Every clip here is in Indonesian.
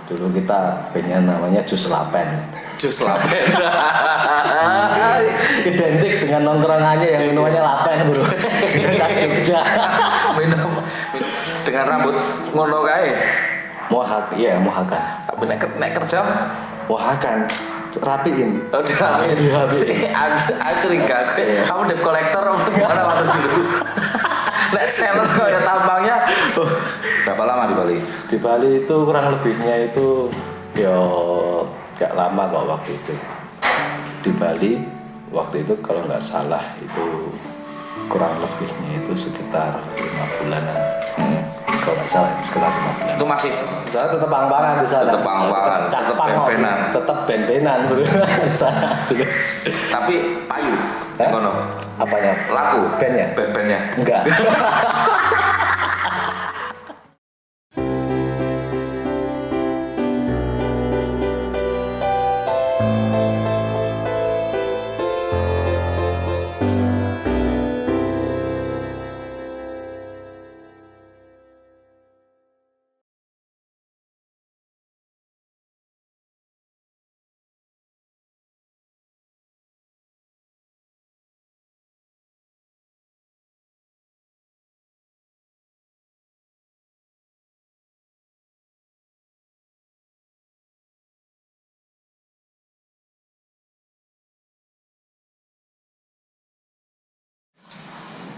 Dulu kita pengen namanya Jus Lapen. Jus Lapen. Identik dengan nongkrongannya yang minumannya Lapen, Bro. Khas Jogja. minum dengan rambut ngono kae. Mohakan. Tapi nek kerja Mohakan. Rapiin. Oh, dirapiin. Curiga kamu debt collector apa gimana waktu dulu? Nek sales kok ya tampangnya. Berapa lama di Bali? Di Bali itu kurang lebihnya itu ya gak lama kok waktu itu. Di Bali waktu itu kalau nggak salah itu kurang lebihnya itu sekitar 5 bulanan. Kalau nggak salah itu sekitar 5 bulan. Itu masih Saya tetap pang-pangan di sana. Tetap pang-pangan, tetap ben-benan. Tetap ben-benan bro di sana. Tapi payu. Ngono. Apanya? Laku. Ben-nya? Ben-bennya. Enggak.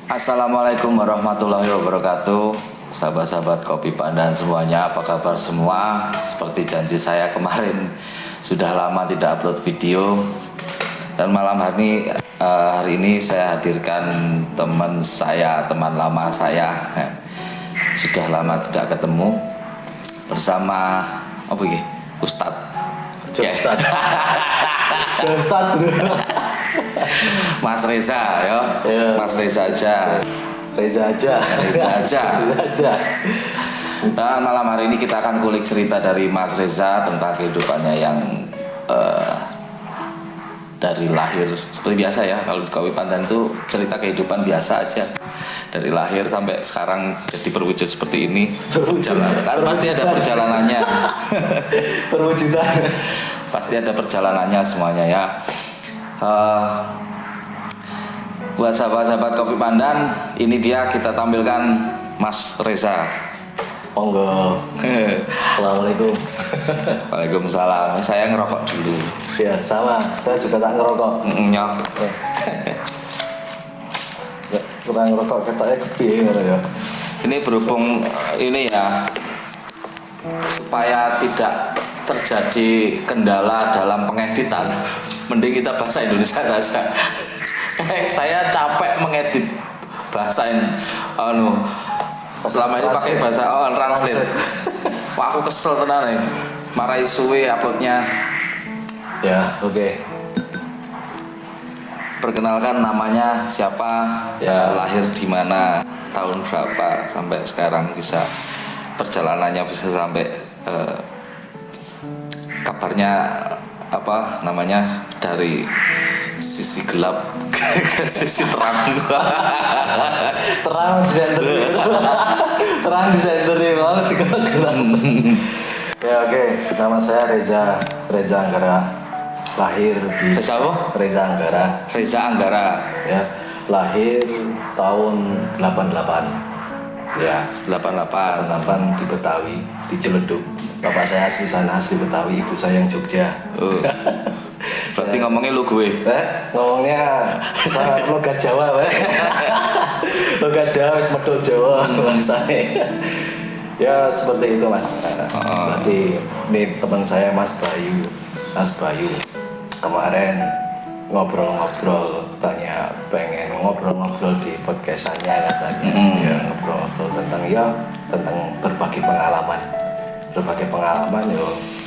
Assalamualaikum warahmatullahi wabarakatuh. Sahabat-sahabat Kopi Pandan semuanya, apa kabar semua? Seperti janji saya kemarin, sudah lama tidak upload video. Dan malam hari ini saya hadirkan teman saya, teman lama saya. Sudah lama tidak ketemu. Bersama apa ini? Ustadz. Ustadz bro. Mas Reza ya. Mas Reza aja. Reza aja. Dan malam hari ini kita akan kulik cerita dari Mas Reza tentang kehidupannya yang dari lahir seperti biasa ya. Kalau di Kopi Pandan itu cerita kehidupan biasa aja. Dari lahir sampai sekarang jadi berwujud seperti ini. Kan pasti ada perjalanannya. Perwujudan. Pasti ada perjalanannya semuanya ya. Buat sahabat-sahabat Kopi Pandan, ini dia kita tampilkan Mas Reza. Monggo. Assalamualaikum. Waalaikumsalam. Saya ngerokok dulu. Ya sama, saya juga tak ngerokok. Nyok. Kurang ngerokok katanya kepiye ngono ya. Ini berhubung ini ya, supaya tidak terjadi kendala dalam pengeditan, mending kita bahasa Indonesia saja. Saya capek mengedit bahasa ini. Selama ini pakai bahasa translate. Wah, aku kesel tenan nih. Marahi suwe uploadnya. Ya, oke. Perkenalkan namanya siapa, Ya. lahir di mana, tahun berapa, sampai sekarang bisa perjalanannya bisa sampai kabarnya apa namanya dari sisi gelap ke sisi terang. Terang di center. Terang di center banget kalau gelap. Ya oke, nama saya Reza Anggara. Lahir di Reza apa? Reza Anggara. Reza Anggara. Ya, lahir tahun 88. Ya, 88. di Betawi, di Ciledug. Bapak saya asli sana, asli Betawi, ibu saya yang Jogja. Berarti ngomongnya lu gue. Ngomongnya logat Jawa, logat Jawa, wis medhot Jawa bangsane. Ya seperti itu Mas. Berarti ini teman saya Mas Bayu. Kemarin ngobrol-ngobrol, tanya pengen ngobrol-ngobrol di podcastannya katanya. Ya ngobrol-ngobrol tentang berbagi pengalaman,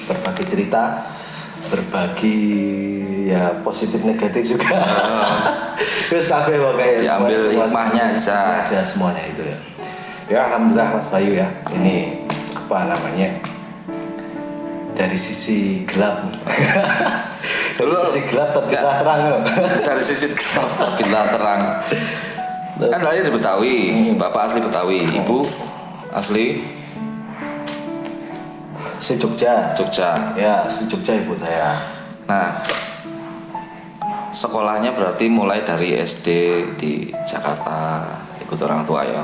berbagi cerita, berbagi ya positif negatif juga. Terus kabeh pokoknya diambil hikmahnya aja semuanya itu ya. Ya alhamdulillah Mas Bayu ya. Ini apa namanya? Dari sisi gelap. Dari sisi gelap terbitlah terang. Dari sisi gelap terbitlah terang. Kan lahir di Betawi, bapak asli Betawi, ibu asli si Jogja. Jogja. Ya, si Jogja ibu saya. Nah, sekolahnya berarti mulai dari SD di Jakarta, ikut orang tua ya?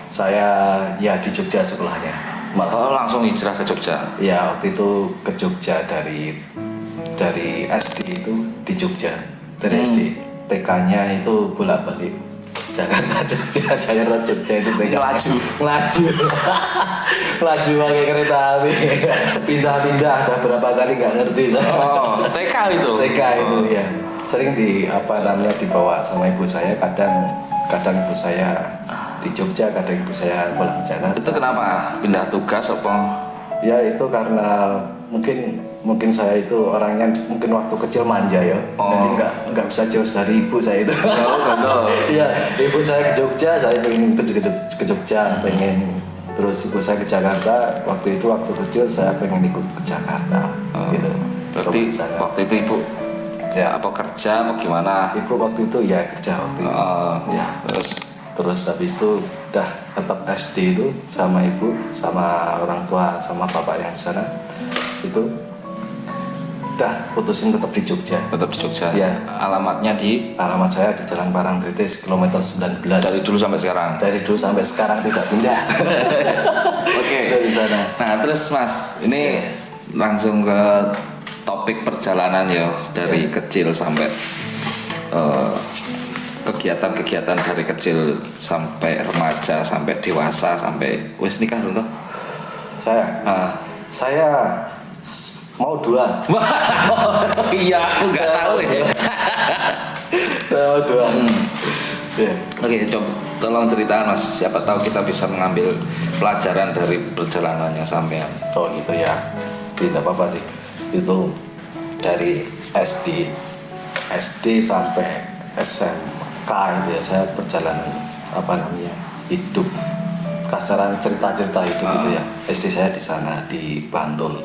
Saya ya di Jogja sekolahnya. Oh, langsung hijrah ke Jogja? Ya, waktu itu ke Jogja dari SD itu di Jogja. Dari SD. TK-nya itu bolak-balik Jakarta Jogja, Jakarta Jogja itu TK. Ngelaju pakai kereta api. Pindah-pindah ada berapa kali nggak ngerti saya. Oh, TK itu? TK itu ya. Sering dibawa sama ibu saya, kadang ibu saya di Jogja, kadang ibu saya pulang ke Jakarta. Itu kenapa? Pindah tugas apa? Ya itu karena mungkin saya itu orangnya mungkin waktu kecil manja ya. Jadi nggak bisa jauh dari ibu saya itu. Iya, ibu saya ke Jogja, saya pengen ke Jogja, pengen terus ibu saya ke Jakarta. Waktu kecil saya pengen ikut ke Jakarta. Gitu. Berarti waktu itu ibu ya apa kerja apa gimana? Ibu waktu itu ya kerja waktu itu. Ya. Terus habis itu udah tetap SD itu sama ibu, sama orang tua, sama bapak yang di sana itu udah putusin tetap di Jogja. Tetap di Jogja. Ya. Alamatnya di? Alamat saya di Jalan Parangtritis kilometer 19. Dari dulu sampai sekarang? Dari dulu sampai sekarang tidak pindah. Oke. Dari sana. Nah terus Mas, ini langsung ke topik perjalanan ya dari kecil sampai kegiatan-kegiatan dari kecil sampai remaja sampai dewasa sampai wis nikah dulu toh? Saya mau 2. Iya, aku nggak tahu ya. Saya mau 2. Ya. Oke, coba tolong ceritakan Mas, siapa tahu kita bisa mengambil pelajaran dari perjalanannya sampean. Oh gitu ya, tidak apa-apa sih. Itu dari SD sampai SMK itu ya, saya perjalanan hidup, kasaran cerita-cerita hidup itu ya. SD saya di sana di Bantul,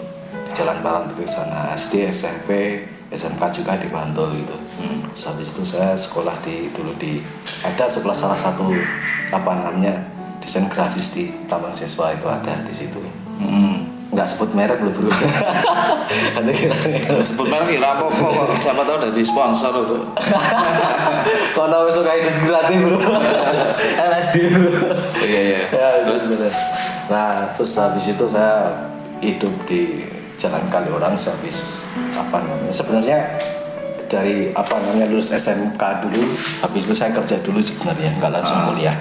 di Jalan Parangtritis sana. SD, SMP, SMK juga di Bantul gitu. Habis itu saya sekolah ada salah satu desain grafis di Taman Siswa itu ada di situ. Nggak sebut merek loh bro. Ada kira-kira sebut merek kira apa kok siapa tahu udah di sponsor. Kalau suka industri kreatif bro. LSD bro. Iya. Ya, terus benar. Nah terus habis itu saya hidup di Jalan Kaliorang habis sebenarnya dari lulus SMK dulu, habis itu saya kerja dulu sebenarnya, nggak langsung kuliah.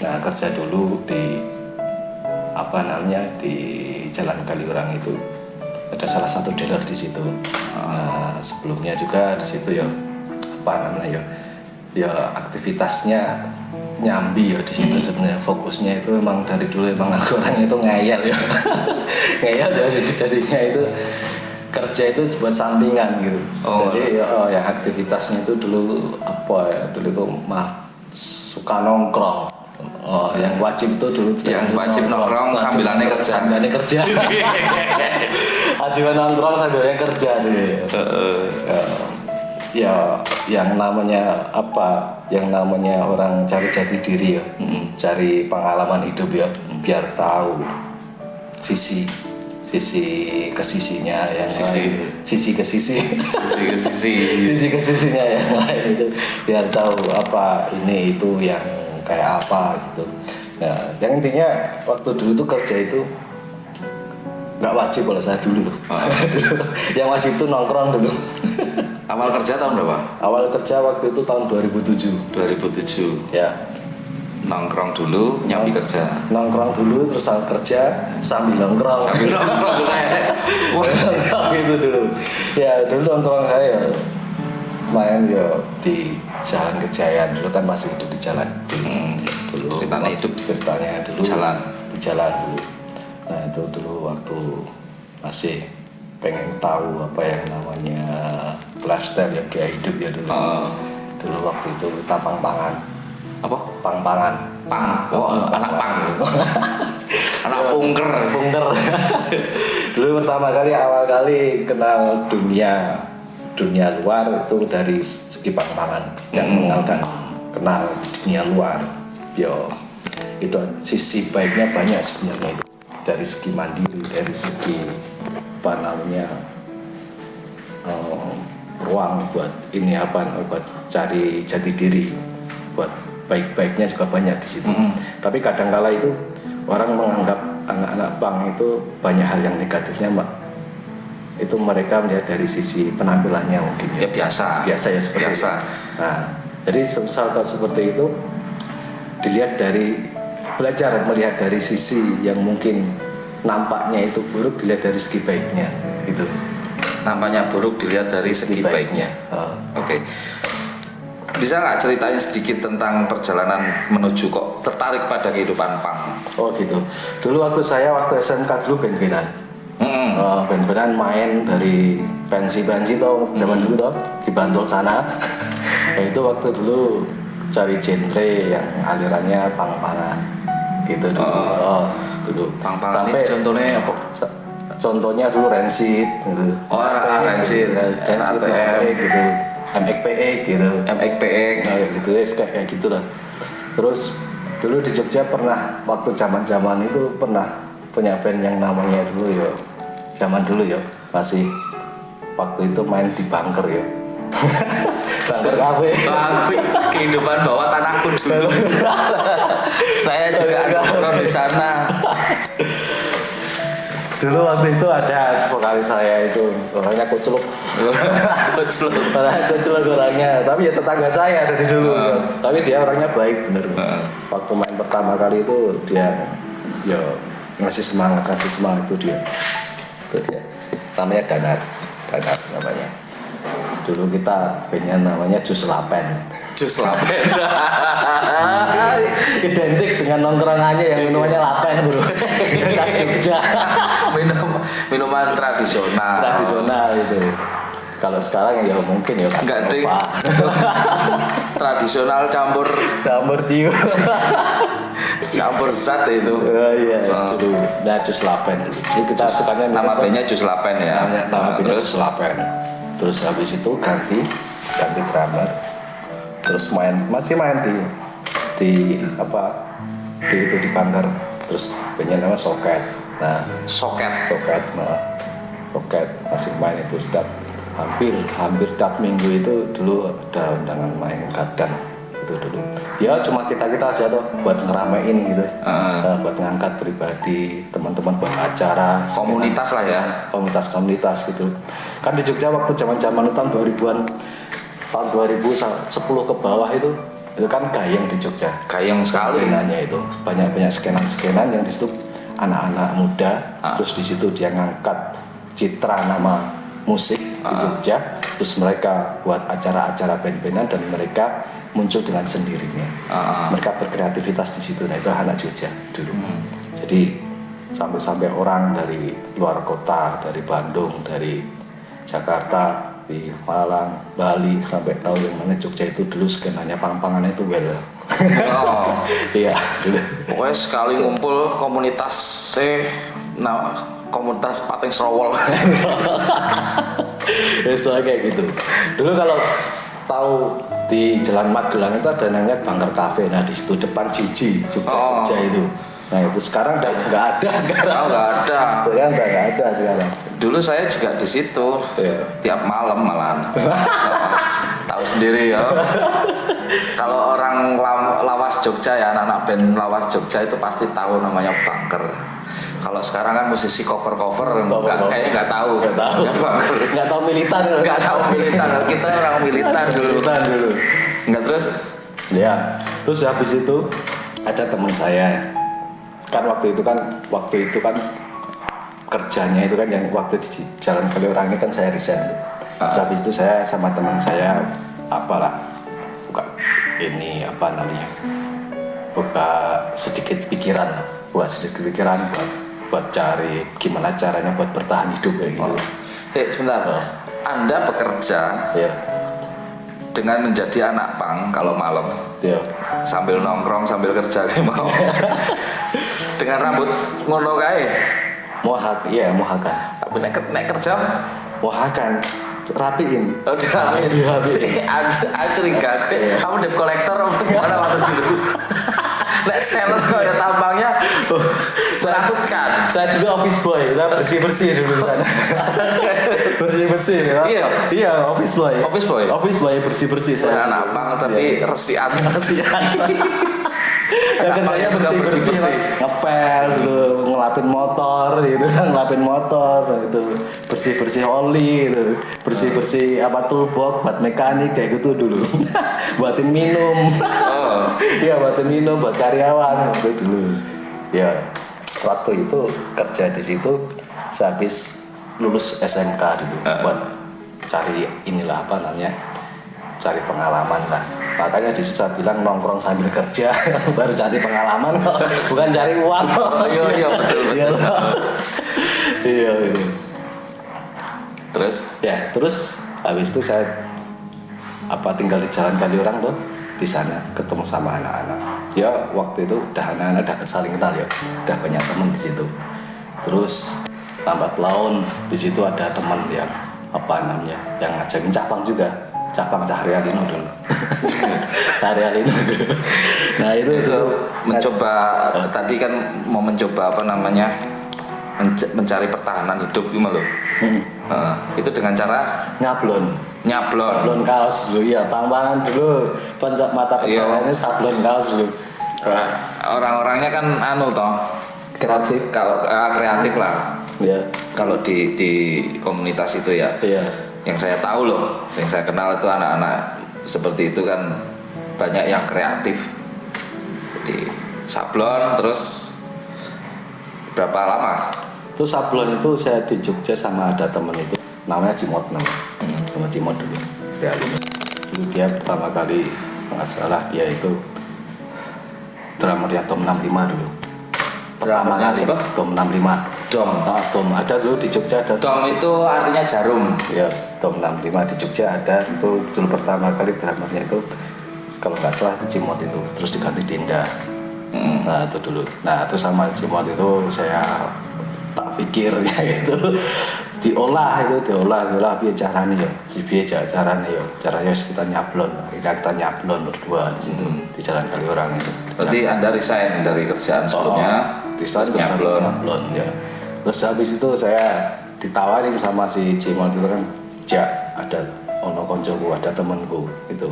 Nah kerja dulu di di Jalan Kaliurang itu ada salah satu dealer di situ. Nah, sebelumnya juga di situ ya aktivitasnya nyambi ya di situ sebenarnya. Fokusnya itu emang dari dulu aku orangnya itu ngeyel ya. Ngeyel jadinya itu kerja itu buat sampingan gitu. Jadi yang aktivitasnya itu dulu itu suka nongkrong. Yang wajib itu dulu nongkrong sambilannya kerja. Wajib nongkrong sambilannya kerja dulu. Ya yang namanya orang cari jati diri ya, cari pengalaman hidup ya, biar tahu sisi kesisinya yang sisi kesisinya yang lain itu, biar tahu ini itu yang kayak apa gitu. Nah, yang intinya waktu dulu tuh kerja itu nggak wajib kalau saya dulu. Yang wajib itu nongkrong dulu. Awal kerja tahun berapa? Awal kerja waktu itu tahun 2007. 2007. Ya. Nongkrong dulu, nyambi kerja. Nongkrong dulu terus kerja sambil nongkrong. Gitu dulu. Ya dulu nongkrong saya lumayan ya di Jalan Kejayaan, dulu kan masih hidup di jalan. Dulu ceritanya dulu di jalan dulu. Nah itu dulu waktu masih pengen tahu apa yang namanya lifestyle ya, gaya hidup ya dulu. Dulu waktu itu kita pang-pangan. Apa? Pang-pangan. Anak pang. Anak pungker. Dulu awal kali kenal dunia luar itu dari segi pang-pangan. Yang kenal dunia luar. Yo, itu sisi baiknya banyak sebenarnya itu. dari segi mandiri, dari segi apa namanya ruang buat ini apa buat cari jati diri, buat baik-baiknya juga banyak di situ. Tapi kadangkala itu orang menganggap anak-anak punk itu banyak hal yang negatifnya, Mbak. Itu mereka melihat dari sisi penampilannya mungkin Ya biasa ya seperti biasa. itu. Nah, jadi kalau seperti itu dilihat dari belajar melihat dari sisi yang mungkin nampaknya itu buruk, dilihat dari segi baiknya gitu. Nampaknya buruk dilihat dari segi baiknya. Oke. Bisa nggak ceritain sedikit tentang perjalanan menuju kok tertarik pada kehidupan punk? Oh gitu. Dulu waktu SMK dulu band-bandan. Band-bandan main dari pensi tau zaman dulu tau di Bantul sana. Nah, itu waktu dulu cari genre yang alirannya punk-punkan gitu dulu. Dulu. Punk-punkan ini contohnya apa? Contohnya dulu Rancid gitu. Rancid, RATM gitu. MXPX gitu. MXPX gitu ya, kayak gitu lah. Terus dulu di Jogja pernah waktu zaman itu pernah punya band yang namanya dulu ya, zaman dulu ya masih waktu itu main di bunker ya. Bunker kafe. Kehidupan bawah tanahku dulu. Saya juga nongkrong di sana. Dulu waktu itu ada vokalis saya itu orangnya kuceluk. Orangnya, tapi ya tetangga saya dari dulu. Tapi dia orangnya baik bener. Waktu main pertama kali itu dia ya ngasih semangat itu dia. Itu dia. Namanya Danar namanya. Dulu kita bandnya namanya Jus Lapen. Identik dengan nongkrongannya yang minumannya Lapen bro. Minuman tradisional itu. Kalau sekarang ya mungkin ya enggak ding. Tradisional campur ciu. Campur zat itu. Iya, dulu. Nah, Jus Lapen dulu. Jadi kita sukanya nama bandnya Jus Lapen ya. Nama bandnya Jus Lapen. Terus habis itu ganti drummer. Terus masih main di bunker. Terus bandnya nama Soket. Nah, Soket masih main itu setiap hampir tiap minggu itu dulu ada undangan main kadang itu dulu. Ya cuma kita aja tuh buat ngeramein gitu, buat ngangkat pribadi teman-teman buat acara komunitas lah ya, komunitas gitu. Kan di Jogja waktu zaman tahun 2000-an, tahun 2010 ke bawah itu kan gayeng di Jogja. Gayeng sekali. Skenanya itu banyak skenan yang di situ anak-anak muda, terus di situ dia ngangkat citra nama musik di Jogja, terus mereka buat acara-acara band-bandan dan mereka muncul dengan sendirinya. Mereka berkreativitas di situ. Nah itu anak Jogja dulu. Jadi sampai orang dari luar kota, dari Bandung, dari Jakarta, di Malang, Bali, sampai tahu yang mana Jogja itu dulu skenanya pang-pangannya itu well. Iya dulu. Pokoknya sekali ngumpul komunitas Pating Serowol. Soalnya kayak gitu. Dulu kalau tahu di Jalan Magelang itu ada namanya Bunker Cafe. Nah di situ depan Jogja itu. Nah itu sekarang udah nggak ada sekarang. Nggak ada. Sekarang nggak ada sekarang. Dulu saya juga di situ tiap malam malahan. Tahu sendiri ya. Kalau orang lawas Jogja ya, anak-anak band lawas Jogja itu pasti tahu namanya Bunker. Kalau sekarang kan musisi cover-cover kayaknya nggak tahu. Nggak tahu militan. Nggak tahu militan. Kita orang militan dulu. Nggak terus? Ya. Terus habis itu ada teman saya. Kan waktu itu kan kerjanya itu kan yang waktu di Jalan Kaliurang kan saya resign. Habis itu saya sama teman saya buka sedikit pikiran buat cari gimana caranya buat bertahan hidup kayak gitu. Sebentar. Anda bekerja dengan menjadi anak pang kalau malam, sambil nongkrong sambil kerja kayak mau. Dengan rambut ngono kae. Mohakan. Tapi nek kerja mohakan rapiin. Oh, dirapiin. Anda curiga kamu debt collector apa gimana waktu dulu? Lek sales kok ya tampangnya menakutkan. Saya juga office boy, kita bersih dulu sana. bersih ya. Iya, office boy. Office boy bersih saya. Anak pang tapi resian. Ya kan saya bersih, ngepel dulu, ngelapin motor gitu, ngelapin motor gitu, bersih oli gitu, bersih apa toolbox buat mekanik kayak gitu dulu. Buatin minum. Iya, buatin minum buat karyawan gitu dulu. Ya, waktu itu kerja di situ saya habis lulus SMK dulu buat cari inilah apa namanya, cari pengalaman lah. Makanya di situ saya bilang nongkrong sambil kerja baru cari pengalaman, bukan cari uang. Iya betul. Iya. Terus habis itu saya tinggal di Jalan Kaliurang tuh, di sana ketemu sama anak-anak. Ya waktu itu anak-anak udah saling kenal ya, udah banyak teman di situ. Terus lambat laun di situ ada teman yang yang ngajakin cabang juga. Cabang Cahrialino dulu. Cahrialino dulu. Nah itu mencoba tadi kan mau mencoba mencari pertahanan hidup gimana loh. Itu dengan cara nyablon kaos dulu ya, pang-pangan dulu. Mata pencariannya sablon kaos dulu. Orang-orangnya kan kreatif. Kalau kreatif lah. Ya. Kalau di komunitas itu ya. Iya. Yang saya tahu loh, yang saya kenal itu anak-anak seperti itu kan banyak yang kreatif. Jadi sablon terus berapa lama? Itu sablon itu saya di Jogja sama ada temen itu namanya Cimot sama Cimot dulu sekali. Dulu dia pertama kali nggak salah dia itu drummernya Tom 65 dulu. Pertama kali Tom 65. Tom ada dulu di Jogja ada. Tom itu artinya jarum. Ya, Tom 65 di Jogja ada itu dulu pertama kali drummernya itu kalau nggak salah itu Cimot itu, terus diganti Dinda. Nah itu dulu. Nah itu sama Cimot itu saya tak pikir ya itu diolah biar caranya caranya kita nyablon, kita nyablon berdua di situ di Jalan Kaliurang itu. Berarti Anda resign dari kerjaan sebelumnya, resign nyablon ya. Terus habis itu saya ditawarin sama si Cimot itu kan, ada ono koncoku, ada temenku itu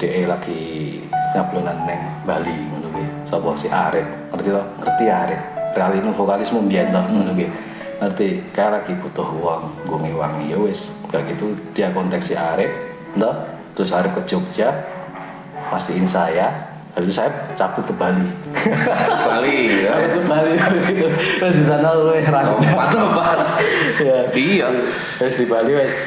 DE lagi nyablonan neng Bali ngono kuwi. Sapa si Arif, ngerti Arif. Realino vokalis mbiyen to ngono kuwi. Ngerti, kayak lagi butuh uang, gue ngewangi ya wis. Kayak gitu dia kontak si Arif, terus Arif ke Jogja, pastiin saya. Lalu saya cabut ke Bali. Ya. Ke Bali gitu. Terus di sana lu lompat. Ya. Iya. Terus di Bali wes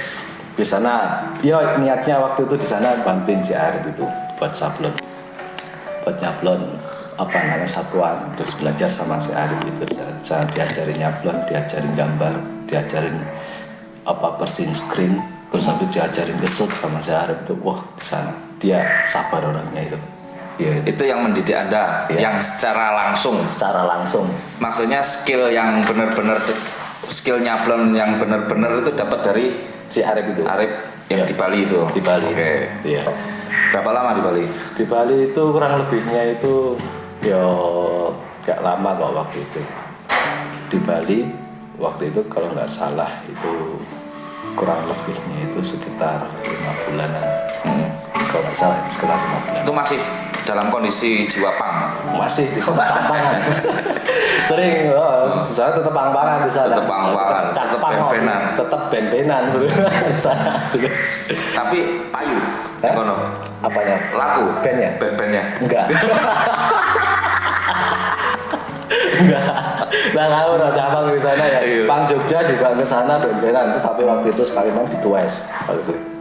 di sana. Ya niatnya waktu itu di sana bantuin si Arif itu buat sablon. Buat nyablon satuan, terus belajar sama si Arif itu. Saya diajarin nyablon, diajarin gambar, diajarin bersihin screen, terus sampai diajarin gesut sama si Arif itu. Wah, di sana dia sabar orangnya itu. Ya, itu yang mendidik Anda, yang secara langsung. Maksudnya skill yang benar-benar, skill nyablon yang benar-benar itu dapat dari si Arif itu. Arif yang di Bali itu. Di Bali. Oke. Iya. Berapa lama di Bali? Di Bali itu kurang lebihnya itu ya gak lama kok waktu itu. Di Bali waktu itu kalau nggak salah itu kurang lebihnya itu sekitar 5 bulanan. Kalau nggak salah itu sekitar 5 bulan. Itu masih dalam kondisi jiwa pang? Masih di sana pang-pangan. Sering, saya tetap pang-pangan di sana. Tetap pang-pangan, tetap ben-benan. Tetap ben-benan di sana. Tapi payu? Ngono. Apanya? Laku? Bandnya? Bandnya? Enggak. Nah kamu udah cabang di sana ya. Pang Jogja juga ke sana ben-benan. Tapi waktu itu sekali main di Twice.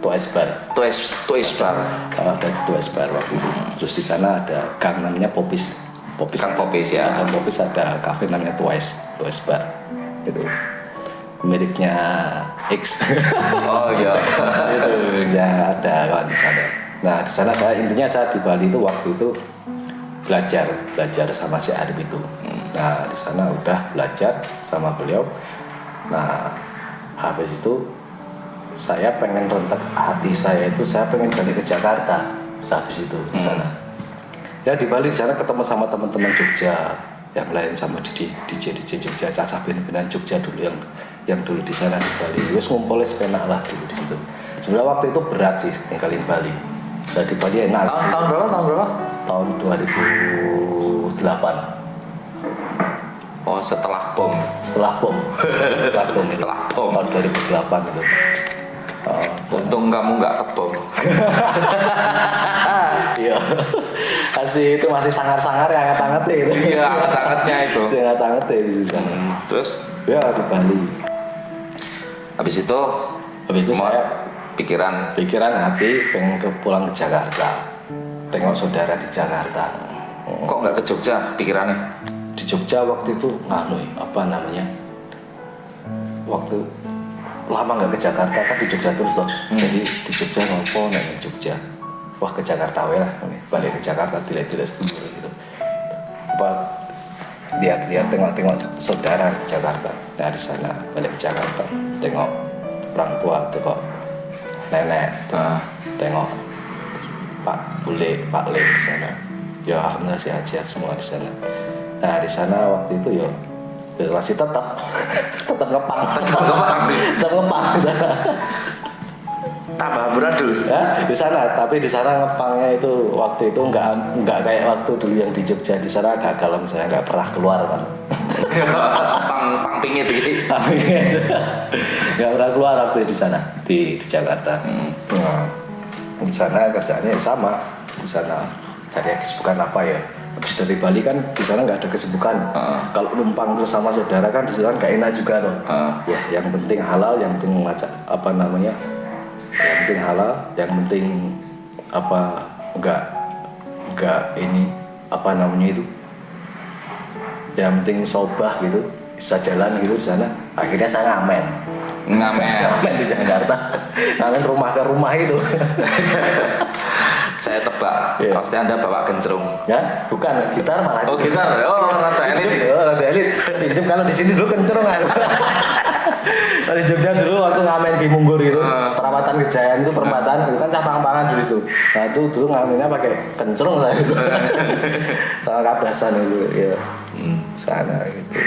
Twice Bar. Ada Twice Bar waktu itu. Terus di sana ada gang namanya Popis. Popis ya. Gang Popis ada kafe namanya Twice Bar. Itu miliknya X. Oh iya. Itu ya ada kan di sana. Nah di sana intinya saya di Bali itu waktu itu belajar sama si Arif itu. Nah di sana udah belajar sama beliau. Nah habis itu saya pengen rentak hati saya itu, saya pengen balik ke Jakarta habis itu di sana. Ya di Bali di sana ketemu sama teman-teman Jogja yang lain, sama di DJ Jogja, Caca Bin-Binan Jogja dulu yang dulu di sana di Bali. Wes ngumpulnya sepenak lah dulu di situ. Sebenarnya waktu itu berat sih ninggalin Bali. Nah, di Bali enak. Tahun berapa? Tahun 2008. Oh, setelah bom. Setelah bom. Setelah bom. Tahun 2008 itu. Untung kamu nggak kebom. Iya. Itu masih sangar-sangar yang hangat-hangat itu. Iya, hangat-hangatnya itu. Hangat-hangat itu. Terus Ya di Bali. habis itu Saya pikiran hati pengen pulang ke Jakarta, tengok saudara di Jakarta. kok nggak ke Jogja pikirannya? Di Jogja waktu itu waktu lama nggak ke Jakarta, kan di Jogja terus loh. Jadi di Jogja ngopo nanya Jogja, wah ke Jakarta lah, balik ke Jakarta tidak setuju gitu. Lihat tengok saudara di Jakarta, dari sana balik ke Jakarta, tengok orang tua, tengok nenek, tengok Pak Bule, Pak Le di sana. Ya alhamdulillah sehat-sehat semua di sana. Nah di sana waktu itu ya masih tetap ngepang di sana. Tambah beradul. Ya, di sana, tapi di sana ngepangnya itu waktu itu nggak kayak waktu dulu yang di Jogja. Di sana agak kalem, saya nggak pernah keluar kan. pang pingit gitu. Nggak pernah keluar waktu di sana di Jakarta. Nah, di sana kerjaannya sama, di sana cari kesibukan apa ya. Habis dari Bali kan di sana nggak ada kesibukan. Kalau numpang terus sama saudara kan di sana nggak enak juga loh. Ya, yang penting halal, yang penting yang penting halal, yang penting yang penting sobah gitu, bisa jalan gitu di sana. Akhirnya saya ngamen di Jakarta, ngamen rumah ke rumah itu. Saya tebak, pasti Anda bawa gencerung. Ya, bukan gitar malah. Oh gitar, rada elit. Rada elit. Pinjem kalau di sini dulu kencerung aku. Di Jogja dulu waktu ngamen di Munggur itu, perawatan Kejayaan itu perempatan, itu kan cabang-cabangan dulu itu. Nah itu dulu ngamennya pakai kencerung saya. Sama kabasan itu, ya. Sana gitu.